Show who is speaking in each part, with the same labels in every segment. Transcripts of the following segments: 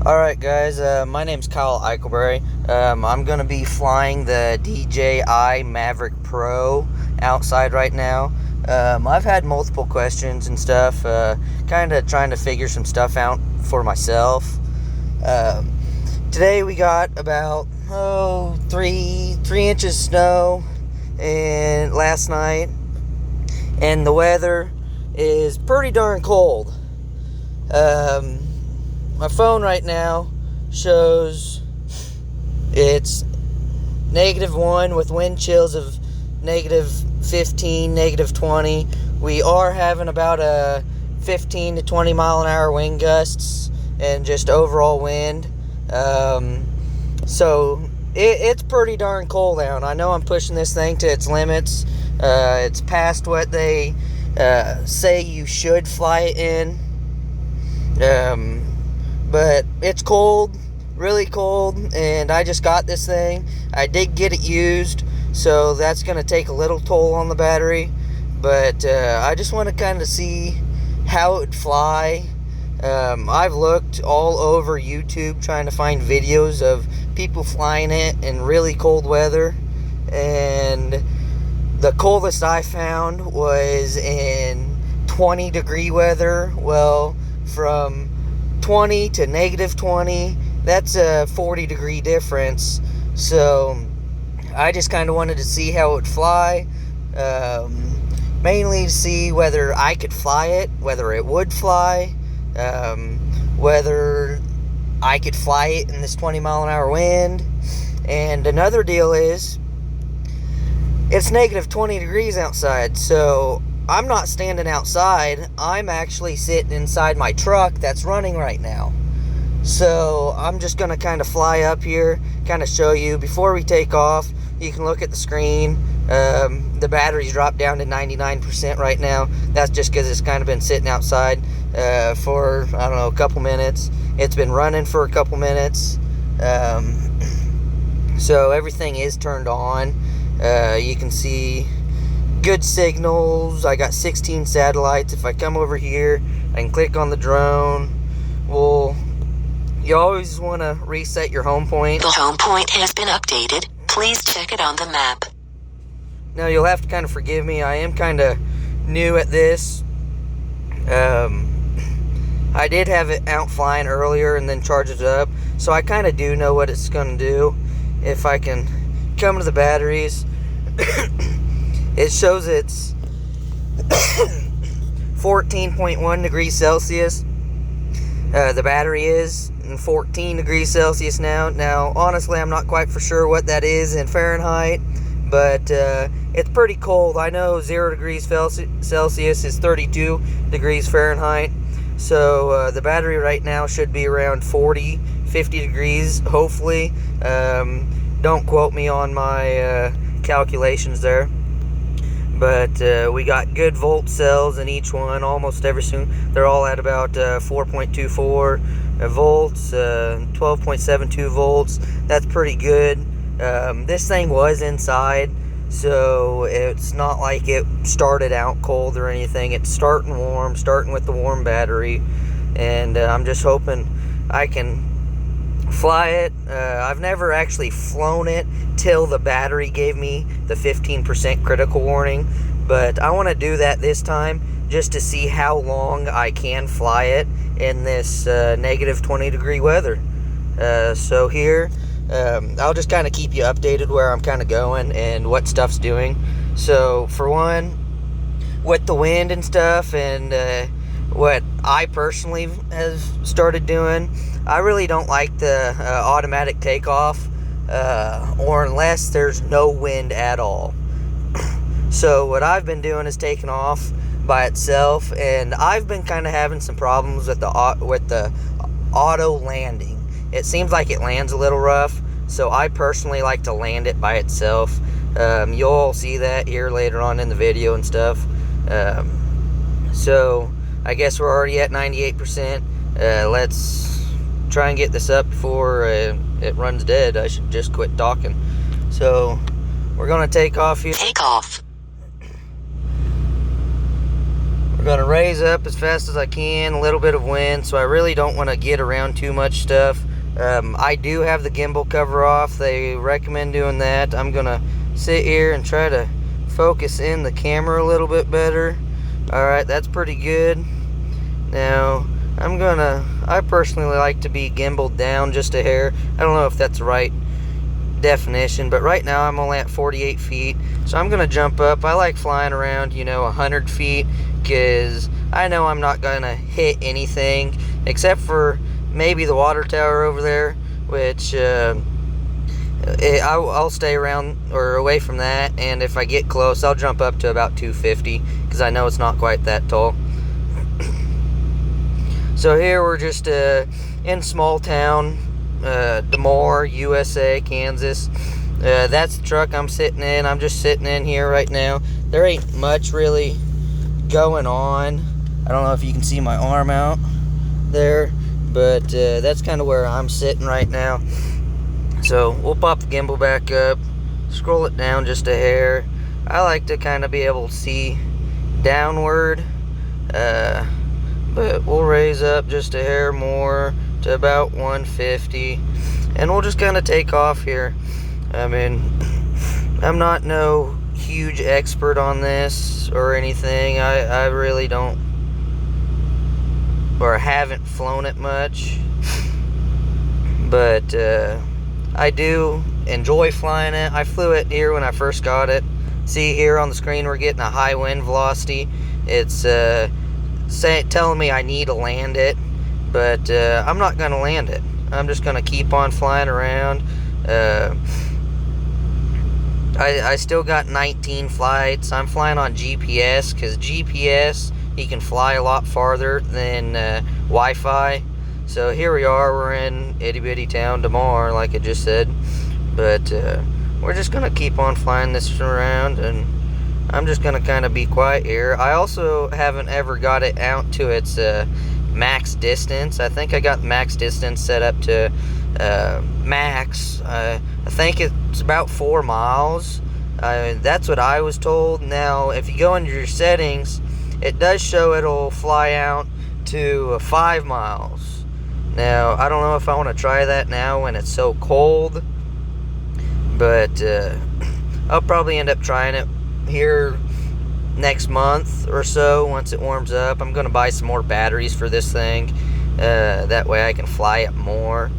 Speaker 1: Alright guys, my name's Kyle Eichelberry. I'm going to be flying the DJI Mavic Pro outside right now. I've had multiple questions and stuff, kind of trying to figure some stuff out for myself. Today we got about, 3 inches snow and last night, and the weather is pretty darn cold. My phone right now shows it's -1 with wind chills of -15, -20. We are having about a 15 to 20 mile an hour wind gusts and just overall wind. So it's pretty darn cold out. I know I'm pushing this thing to its limits. It's past what they say you should fly it in. But it's cold, really cold, and I just got this thing. I did get it used, so that's going to take a little toll on the battery, but I just want to kind of see how it would fly. I've looked all over YouTube trying to find videos of people flying it in really cold weather, and the coldest I found was in 20-degree weather. Well, from 20 to -20, that's a 40-degree difference. So I just kind of wanted to see how it would fly, mainly to see whether I could fly it, whether it would fly, whether I could fly it in this 20 mile an hour wind. And another deal is it's -20 degrees outside, so I'm not standing outside. I'm actually sitting inside my truck that's running right now. So I'm just going to kind of fly up here, kind of show you. Before we take off, you can look at the screen. The battery's dropped down to 99% right now. That's just because it's kind of been sitting outside for, I don't know, a couple minutes. It's been running for a couple minutes. So everything is turned on. You can see good signals. I got 16 satellites. If I come over here, I can click on the drone. Well, you always want to reset your home point.
Speaker 2: The home point has been updated. Please check it on the map.
Speaker 1: Now, you'll have to kind of forgive me. I am kind of new at this. I did have it out flying earlier and then charge it up, so I kind of do know what it's going to do. If I can come to the batteries, it shows it's 14.1 degrees Celsius. The battery is 14 degrees Celsius now. Now, honestly, I'm not quite for sure what that is in Fahrenheit, but it's pretty cold. I know 0 degrees Celsius is 32 degrees Fahrenheit. So the battery right now should be around 40, 50 degrees, hopefully. Don't quote me on my calculations there. But we got good volt cells in each one, almost every single. They're all at about 4.24 volts, 12.72 volts. That's pretty good. This thing was inside, so it's not like it started out cold or anything. It's starting warm, starting with the warm battery, and I'm just hoping I can fly it. I've never actually flown it till the battery gave me the 15% critical warning, but I want to do that this time just to see how long I can fly it in this -20 degree weather. So here, I'll just kind of keep you updated where I'm kind of going and what stuff's doing. So for one, with the wind and stuff, and what I personally have started doing, I really don't like the automatic takeoff, or unless there's no wind at all. So what I've been doing is taking off by itself, and I've been kind of having some problems with the auto landing. It seems like it lands a little rough, so I personally like to land it by itself. You'll see that here later on in the video and stuff. So I guess we're already at 98%. Let's try and get this up before it runs dead. I should just quit talking. So we're gonna take off here.
Speaker 2: Take off.
Speaker 1: We're going to raise up as fast as I can, a little bit of wind, so I really don't want to get around too much stuff. I do have the gimbal cover off. They recommend doing that. I'm going to sit here and try to focus in the camera a little bit better. Alright, that's pretty good. Now, I personally like to be gimbaled down just a hair. I don't know if that's the right definition, but right now I'm only at 48 feet, so I'm gonna jump up. I like flying around, 100 feet, because I know I'm not gonna hit anything except for maybe the water tower over there, which I'll stay around or away from that, and if I get close I'll jump up to about 250 because I know it's not quite that tall. So here we're just in small town, Des Moines, USA, Kansas. That's the truck I'm sitting in. I'm just sitting in here right now. There ain't much really going on. I don't know if you can see my arm out there, but that's kind of where I'm sitting right now. So we'll pop the gimbal back up, scroll it down just a hair. I like to kind of be able to see downward, but we'll raise up just a hair more to about 150, and we'll just kind of take off here. I mean, I'm not no huge expert on this or anything. I really don't, or haven't flown it much, but I do enjoy flying it. I flew it here when I first got it. See here on the screen we're getting a high wind velocity. It's telling me I need to land it, but I'm not going to land it. I'm just going to keep on flying around. I still got 19 flights. I'm flying on GPS, because GPS, you can fly a lot farther than Wi-Fi. So here we are, we're in itty bitty town Des Moines, like I just said. But we're just going to keep on flying this around, and I'm just going to kind of be quiet here. I also haven't ever got it out to its max distance. I think I got max distance set up to max. I think it's about 4 miles. That's what I was told. Now, if you go into your settings, it does show it'll fly out to 5 miles. Now, I don't know if I want to try that now when it's so cold, but I'll probably end up trying it here next month or so once it warms up. I'm going to buy some more batteries for this thing. That way I can fly it more.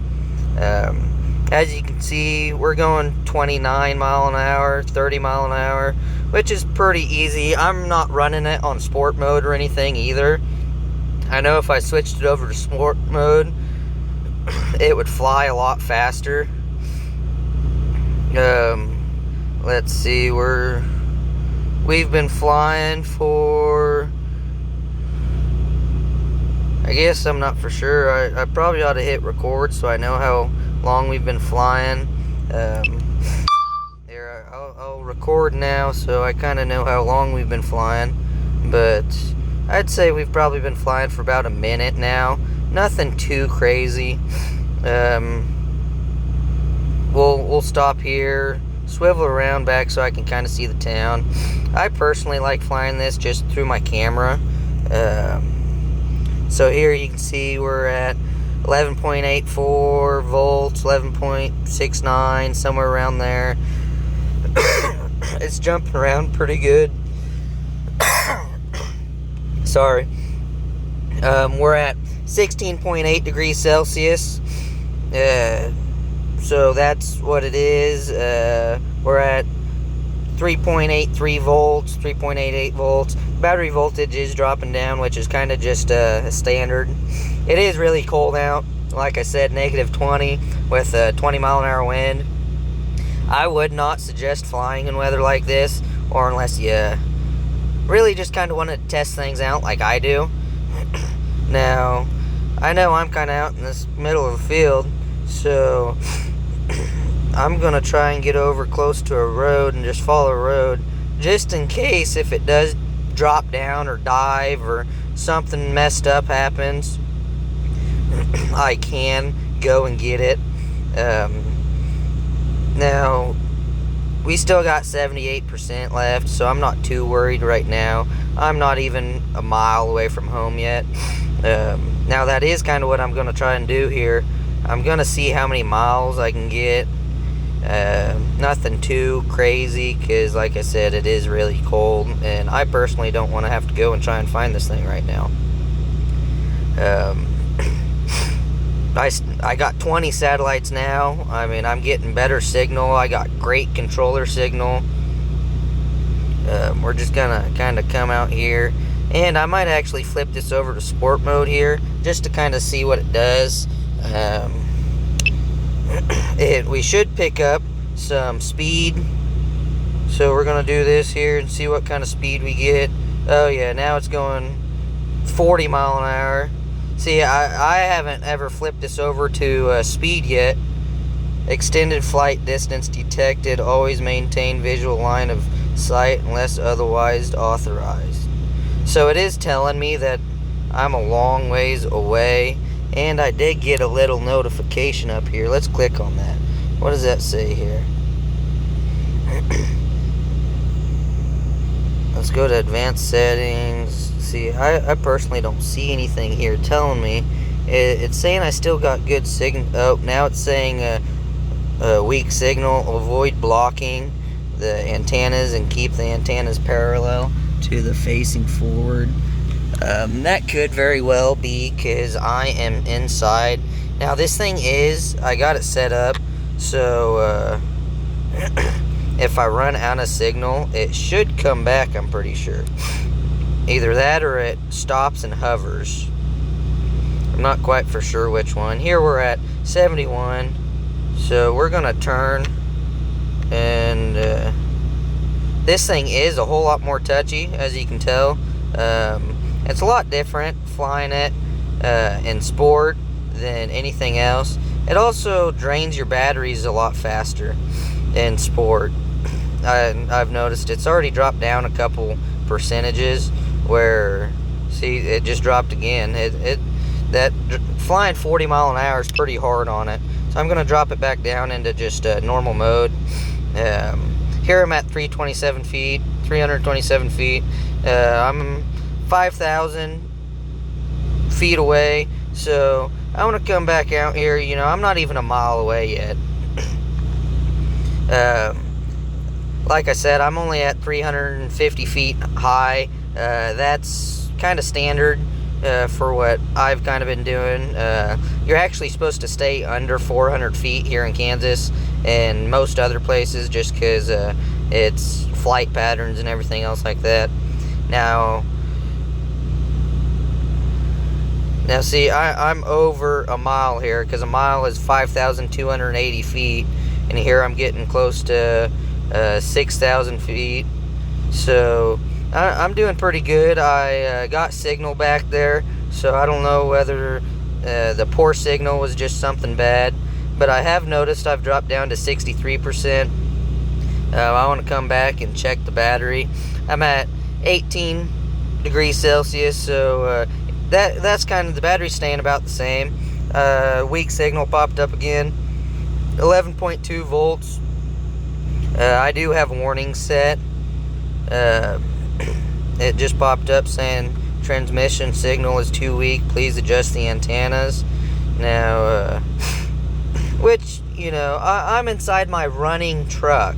Speaker 1: As you can see, we're going 29 mile an hour, 30 mile an hour, which is pretty easy. I'm not running it on sport mode or anything either. I know if I switched it over to sport mode, it would fly a lot faster. Let's see, we've been flying for, I guess I'm not for sure. I probably ought to hit record so I know how long we've been flying. Here, I'll record now so I kind of know how long we've been flying, but I'd say we've probably been flying for about a minute now. Nothing too crazy. We'll stop here, swivel around back so I can kind of see the town. I personally like flying this just through my camera. So here you can see we're at 11.84 volts, 11.69, somewhere around there. It's jumping around pretty good. Sorry. We're at 16.8 degrees Celsius. So that's what it is. We're at 3.83 volts, 3.88 volts. Battery voltage is dropping down, which is kind of just a standard. It is really cold out. Like I said, negative 20 with a 20 mile an hour wind. I would not suggest flying in weather like this, or unless you really just kind of want to test things out like I do. Now, I know I'm kind of out in this middle of the field, so I'm going to try and get over close to a road and just follow a road, just in case if it does drop down or dive or something messed up happens, I can go and get it. Now, we still got 78% left, so I'm not too worried right now. I'm not even a mile away from home yet. Now that is kind of what I'm going to try and do here. I'm going to see how many miles I can get. Nothing too crazy, because like I said, it is really cold, and I personally don't want to have to go and try and find this thing right now. I got 20 satellites now. I mean, I'm getting better signal. I got great controller signal. We're just gonna kind of come out here, and I might actually flip this over to sport mode here, just to kind of see what it does. We should pick up some speed, so we're gonna do this here and see what kind of speed we get. Oh yeah, now it's going 40 mile an hour. See, I haven't ever flipped this over to speed yet. Extended flight distance detected. Always maintain visual line of sight unless otherwise authorized. So it is telling me that I'm a long ways away, and I did get a little notification up here. Let's click on that. What does that say here? Let's go to advanced settings. See, I personally don't see anything here telling me. It's saying I still got good signal. Oh, now it's saying weak signal. Avoid blocking the antennas and keep the antennas parallel to the facing forward. That could very well be because I am inside. Now this thing I got it set up so if I run out of signal, it should come back, I'm pretty sure. Either that or it stops and hovers. I'm not quite for sure which one. Here we're at 71, so we're gonna turn, and this thing is a whole lot more touchy, as you can tell. It's a lot different flying it in sport than anything else. It also drains your batteries a lot faster in sport. I've noticed it's already dropped down a couple percentages where, see, it just dropped again. That flying 40 mile an hour is pretty hard on it. So I'm going to drop it back down into just normal mode. Here I'm at 327 feet. I'm 5,000 feet away. So I want to come back out here. You know, I'm not even a mile away yet. Like I said, I'm only at 350 feet high. That's kind of standard for what I've kind of been doing. You're actually supposed to stay under 400 feet here in Kansas and most other places, just because it's flight patterns and everything else like that. Now see, I'm over a mile here, because a mile is 5,280 feet, and here I'm getting close to 6,000 feet. So I'm doing pretty good. I got signal back there, so I don't know whether the poor signal was just something bad, but I have noticed I've dropped down to 63%. I want to come back and check the battery. I'm at 18 degrees Celsius, so that's kind of, the battery staying about the same. Weak signal popped up again. 11.2 volts. I do have warnings set. It just popped up saying transmission signal is too weak. Please adjust the antennas. Now, which, you know, I'm inside my running truck,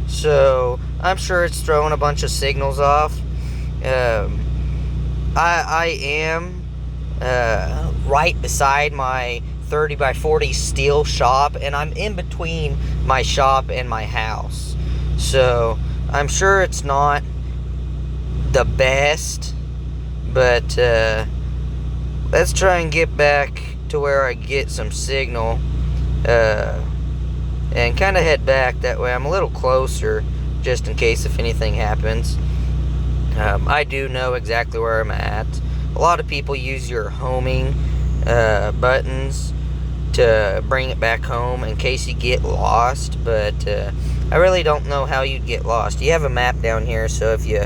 Speaker 1: so I'm sure it's throwing a bunch of signals off. I am right beside my 30 by 40 steel shop, and I'm in between my shop and my house, so I'm sure it's not the best, but let's try and get back to where I get some signal and kind of head back. That way I'm a little closer, just in case if anything happens. I do know exactly where I'm at. A lot of people use your homing buttons to bring it back home in case you get lost, but I really don't know how you'd get lost. You have a map down here, so if you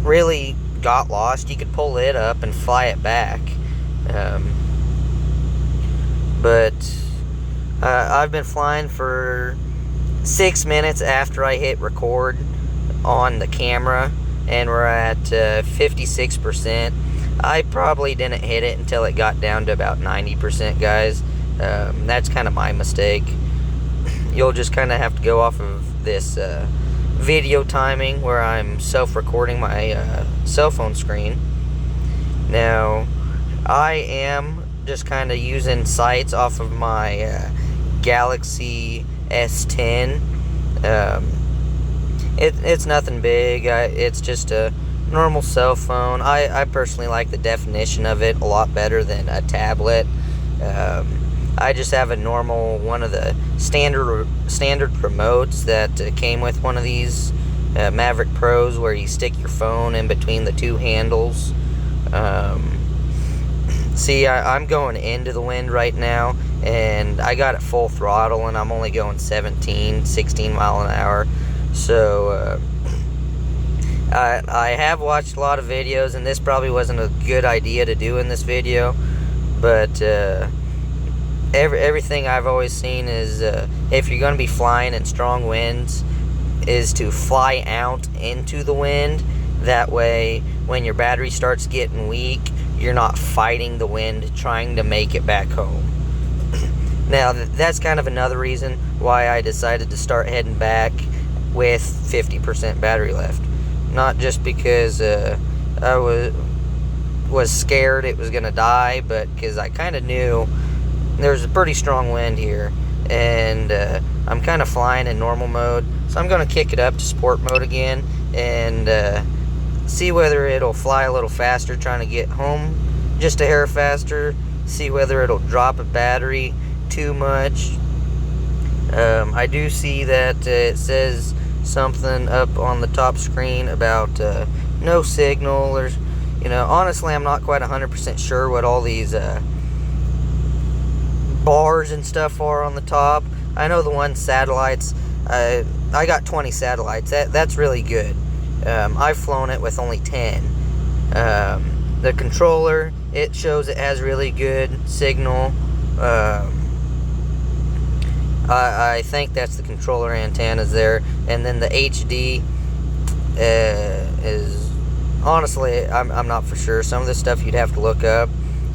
Speaker 1: really got lost, you could pull it up and fly it back. But I've been flying for 6 minutes after I hit record on the camera, and we're at 56%. I probably didn't hit it until it got down to about 90%, guys. That's kind of my mistake. You'll just kind of have to go off of this video timing where I'm self-recording my cell phone screen. Now, I am just kind of using sights off of my Galaxy S10. It's nothing big. It's just a normal cell phone. I personally like the definition of it a lot better than a tablet. I just have a normal, one of the standard remotes that came with one of these Mavic Pros, where you stick your phone in between the two handles. See, I'm going into the wind right now, and I got it full throttle, and I'm only going 16 mile an hour. So I have watched a lot of videos, and this probably wasn't a good idea to do in this video, but everything I've always seen is if you're going to be flying in strong winds, is to fly out into the wind. That way, when your battery starts getting weak, you're not fighting the wind trying to make it back home. Now, that's kind of another reason why I decided to start heading back with 50% battery left. Not just because I was scared it was going to die, but because I kind of knew there's a pretty strong wind here, and I'm kind of flying in normal mode, so I'm going to kick it up to sport mode again, and see whether it'll fly a little faster trying to get home just a hair faster, see whether it'll drop a battery too much. I do see that it says something up on the top screen about no signal, or, honestly, I'm not quite 100% sure what all these bars and stuff are on the top. I know the one satellites, I got 20 satellites. That's really good. I've flown it with only 10. The controller, it shows it has really good signal. I think that's the controller antennas there. And then the HD is, honestly, I'm not for sure. Some of this stuff you'd have to look up.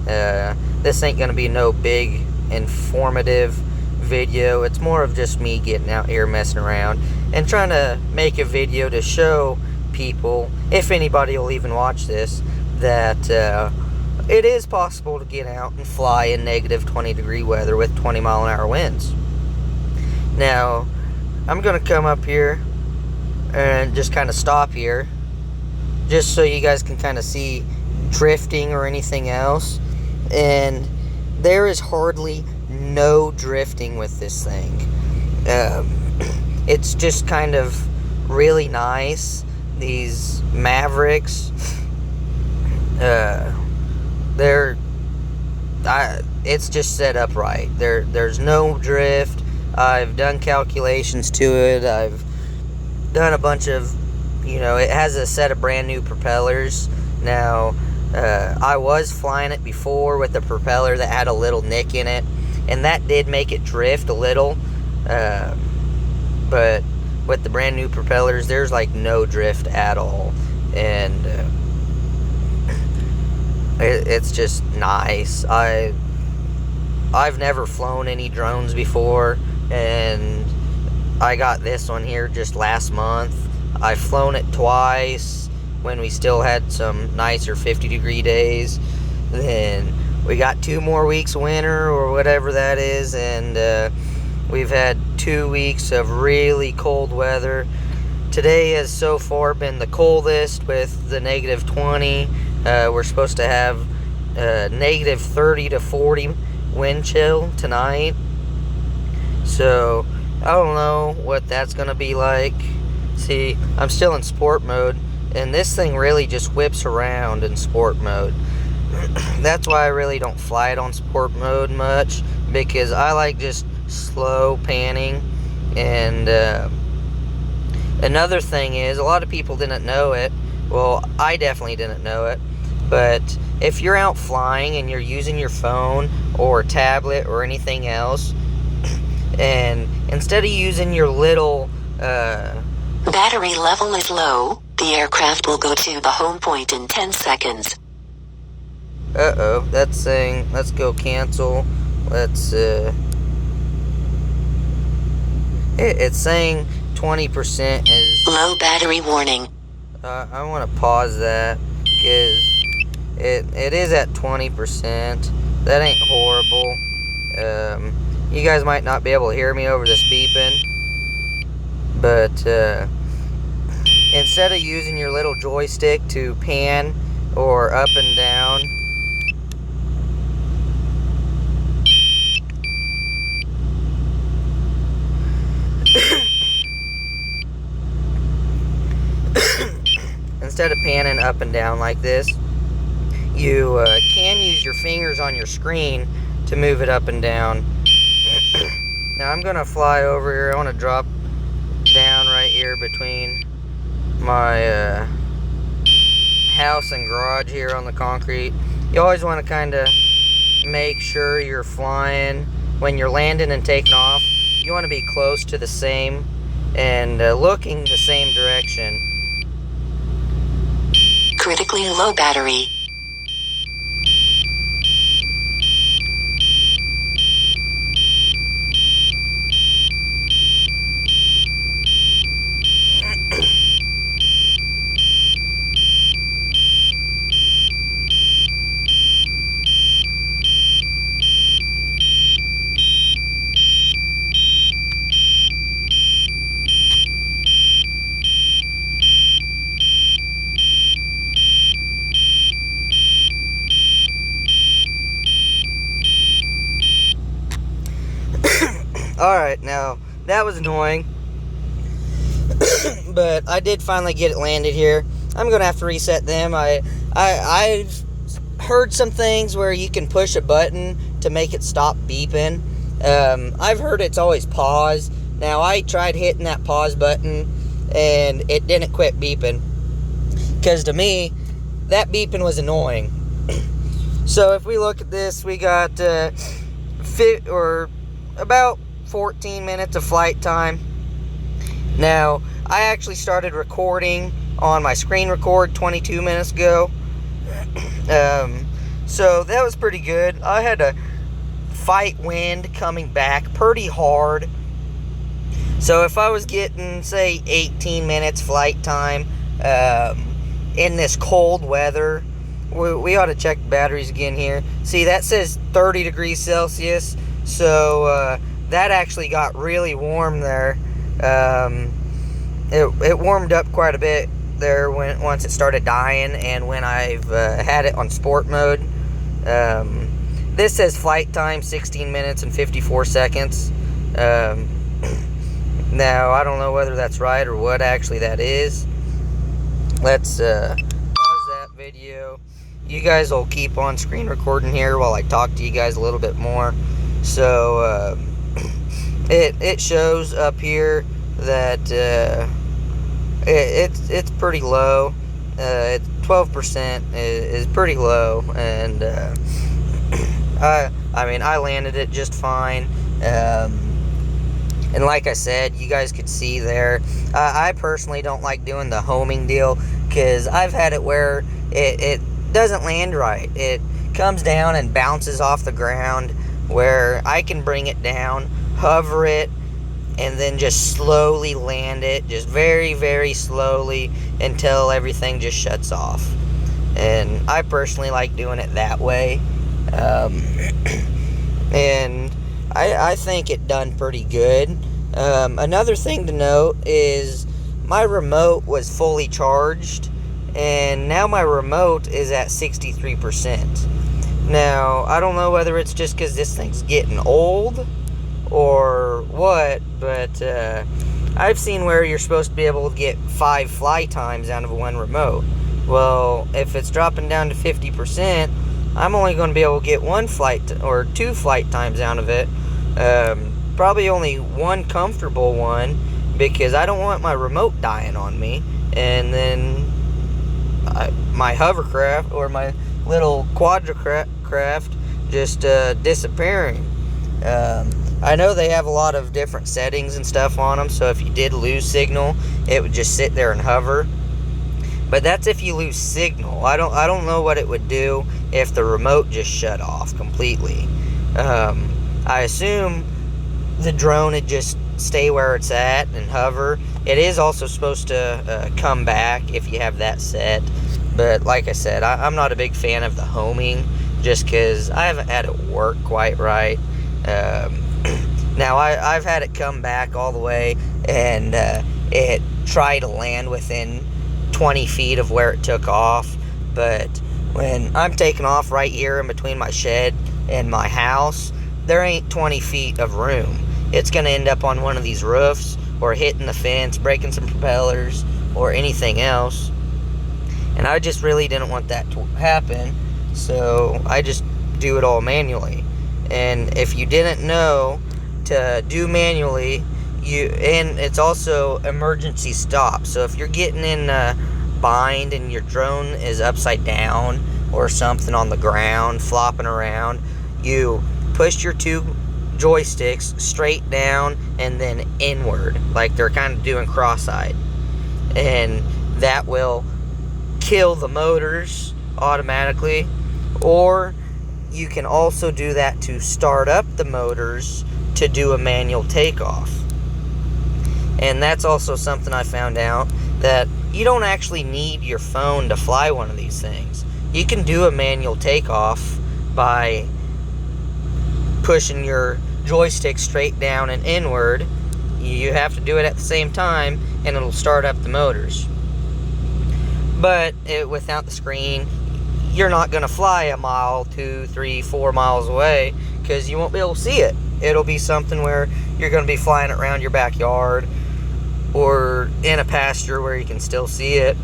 Speaker 1: This ain't going to be no big informative video. It's more of just me getting out here messing around and trying to make a video to show people, if anybody will even watch this, that it is possible to get out and fly in negative 20-degree weather with 20-mile-an-hour winds. Now, I'm going to come up here and just kind of stop here, just so you guys can kind of see drifting or anything else. And there is hardly no drifting with this thing. It's just kind of really nice. These Mavericks, it's just set up right. There's no drift. I've done calculations to it. I've done a bunch of, it has a set of brand new propellers. Now, I was flying it before with a propeller that had a little nick in it, and that did make it drift a little. But with the brand new propellers, there's like no drift at all, and it's just nice. I've never flown any drones before, and I got this one here just last month. I've flown it twice when we still had some nicer 50-degree days. Then we got 2 more weeks of winter or whatever that is, and we've had 2 weeks of really cold weather. Today has so far been the coldest with the negative 20. We're supposed to have negative 30 to 40 wind chill tonight. So I don't know what that's going to be like. See, I'm still in sport mode, and this thing really just whips around in sport mode. That's why I really don't fly it on sport mode much, because I like just slow panning. And another thing is, a lot of people didn't know it. Well, I definitely didn't know it. But if you're out flying and you're using your phone or tablet or anything else, and instead of using your little
Speaker 2: Battery level is low. The The aircraft will go to the home point in 10 seconds.
Speaker 1: Uh-oh, that's saying, let's go cancel. Let's, it's saying 20% is...
Speaker 2: Low battery warning.
Speaker 1: I want to pause that, because it is at 20%. That ain't horrible. You guys might not be able to hear me over this beeping, but, instead of using your little joystick to pan or up and down, instead of panning up and down like this, you can use your fingers on your screen to move it up and down. Now I'm gonna fly over here. I want to drop down right here between my house and garage here on the concrete. You always want to kind of make sure you're flying when you're landing and taking off. You want to be close to the same and looking the same direction.
Speaker 2: Critically low battery.
Speaker 1: Alright, now, that was annoying. But I did finally get it landed here. I'm going to have to reset them. I've heard some things where you can push a button to make it stop beeping. I've heard it's always pause. Now, I tried hitting that pause button, and it didn't quit beeping. Because to me, that beeping was annoying. So, if we look at this, we got about 14 minutes of flight time. Now, I actually started recording on my screen record 22 minutes ago. So that was pretty good. I had to fight wind coming back pretty hard. So if I was getting, say, 18 minutes flight time in this cold weather, we ought to check the batteries again here. See, that says 30 degrees Celsius. So that actually got really warm there. It warmed up quite a bit there once it started dying, and when I've had it on sport mode. This says flight time 16 minutes and 54 seconds. Now, I don't know whether that's right or what actually that is. Let's pause that video. You guys will keep on screen recording here while I talk to you guys a little bit more. So, it shows up here that it's pretty low. 12% is pretty low, and I mean, I landed it just fine. And like I said, you guys could see there, I personally don't like doing the homing deal, because I've had it where it doesn't land right. It comes down and bounces off the ground, where I can bring it down, hover it, and then just slowly land it, just very, very slowly, until everything just shuts off. And I personally like doing it that way. And I think it done pretty good. Another thing to note is my remote was fully charged, and now my remote is at 63%. Now, I don't know whether it's just because this thing's getting old or what, but I've seen where you're supposed to be able to get 5 fly times out of one remote. Well, if it's dropping down to 50%, I'm only going to be able to get 1 flight or 2 flight times out of it. Probably only 1 comfortable one, because I don't want my remote dying on me, and then my hovercraft or my little quadricraft just disappearing. I know they have a lot of different settings and stuff on them, so if you did lose signal, it would just sit there and hover. But that's if you lose signal. I don't know what it would do if the remote just shut off completely. I assume the drone would just stay where it's at and hover. It is also supposed to come back if you have that set. But like I said, I'm not a big fan of the homing, just because I haven't had it work quite right. Now, I've had it come back all the way, and it tried to land within 20 feet of where it took off. But when I'm taking off right here in between my shed and my house, there ain't 20 feet of room. It's going to end up on one of these roofs, or hitting the fence, breaking some propellers, or anything else. And I just really didn't want that to happen, so I just do it all manually. And if you didn't know, to do manually, and it's also emergency stop. So if you're getting in a bind and your drone is upside down or something on the ground, flopping around, you push your two joysticks straight down and then inward, like they're kind of doing cross-eyed. And that will kill the motors automatically. Or you can also do that to start up the motors to do a manual takeoff. And that's also something I found out, that you don't actually need your phone to fly one of these things. You can do a manual takeoff by pushing your joystick straight down and inward. You have to do it at the same time, and it'll start up the motors. But without the screen, you're not going to fly a mile, 2, 3, 4 miles away, because you won't be able to see it. It'll be something where you're going to be flying it around your backyard, or in a pasture where you can still see it.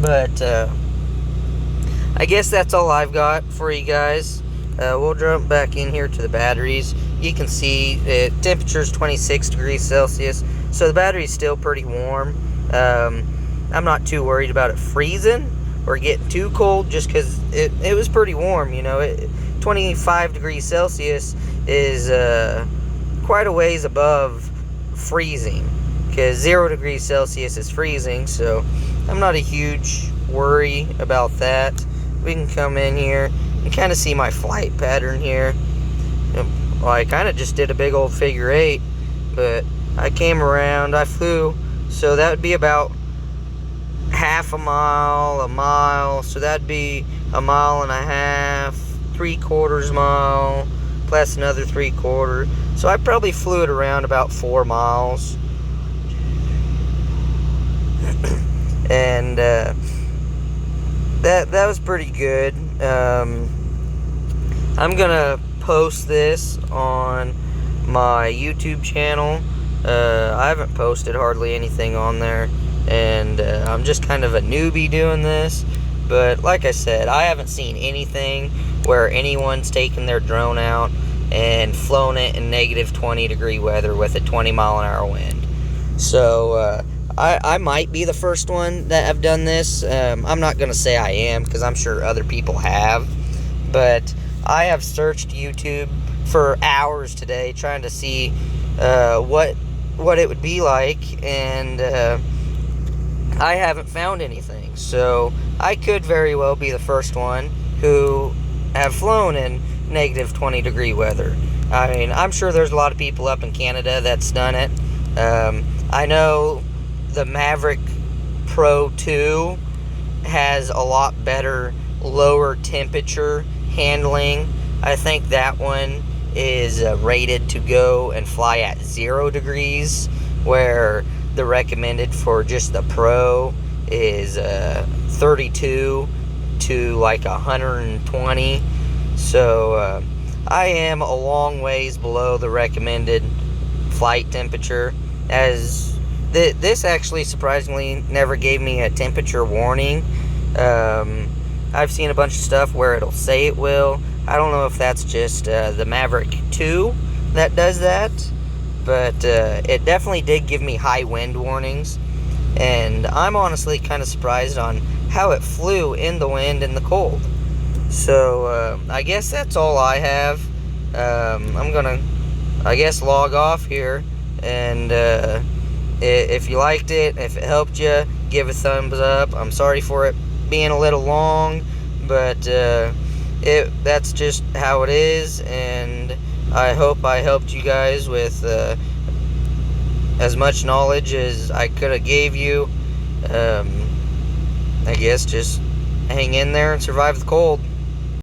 Speaker 1: But I guess that's all I've got for you guys. We'll jump back in here to the batteries. You can see the temperature's 26 degrees Celsius, so the battery's still pretty warm. I'm not too worried about it freezing or getting too cold, just because it was pretty warm, you know. 25 degrees Celsius is quite a ways above freezing, because 0 degrees Celsius is freezing, so I'm not a huge worry about that. We can come in here and kind of see my flight pattern here. Well, I kind of just did a big old figure 8, but I came around, I flew, so that would be about half a mile, so that'd be a mile and a half, 3/4 mile, plus another 3/4. So I probably flew it around about 4 miles. And that was pretty good. I'm gonna post this on my YouTube channel. I haven't posted hardly anything on there, and I'm just kind of a newbie doing this. But like I said, I haven't seen anything where anyone's taken their drone out and flown it in negative 20 degree weather with a 20-mile-an-hour wind. So I might be the first one that have done this. I'm not going to say I am, because I'm sure other people have. But I have searched YouTube for hours today trying to see what it would be like, and I haven't found anything. So I could very well be the first one who have flown in negative 20 degree weather. I mean, I'm sure there's a lot of people up in Canada that's done it. I know the Mavic Pro 2 has a lot better lower temperature handling. I think that one is rated to go and fly at 0 degrees, where the recommended for just the Pro is 32 to like 120. So I am a long ways below the recommended flight temperature, as this actually surprisingly never gave me a temperature warning. I've seen a bunch of stuff where it'll say it will. I don't know if that's just the Mavic 2 that does that, but it definitely did give me high wind warnings. And I'm honestly kind of surprised on how it flew in the wind and the cold. So I guess that's all I have. I'm gonna, I guess, log off here and If you liked it, if it helped you, give a thumbs up. I'm sorry for it being a little long, but that's just how it is, and I hope I helped you guys with as much knowledge as I could have gave you. I guess just hang in there and survive the cold.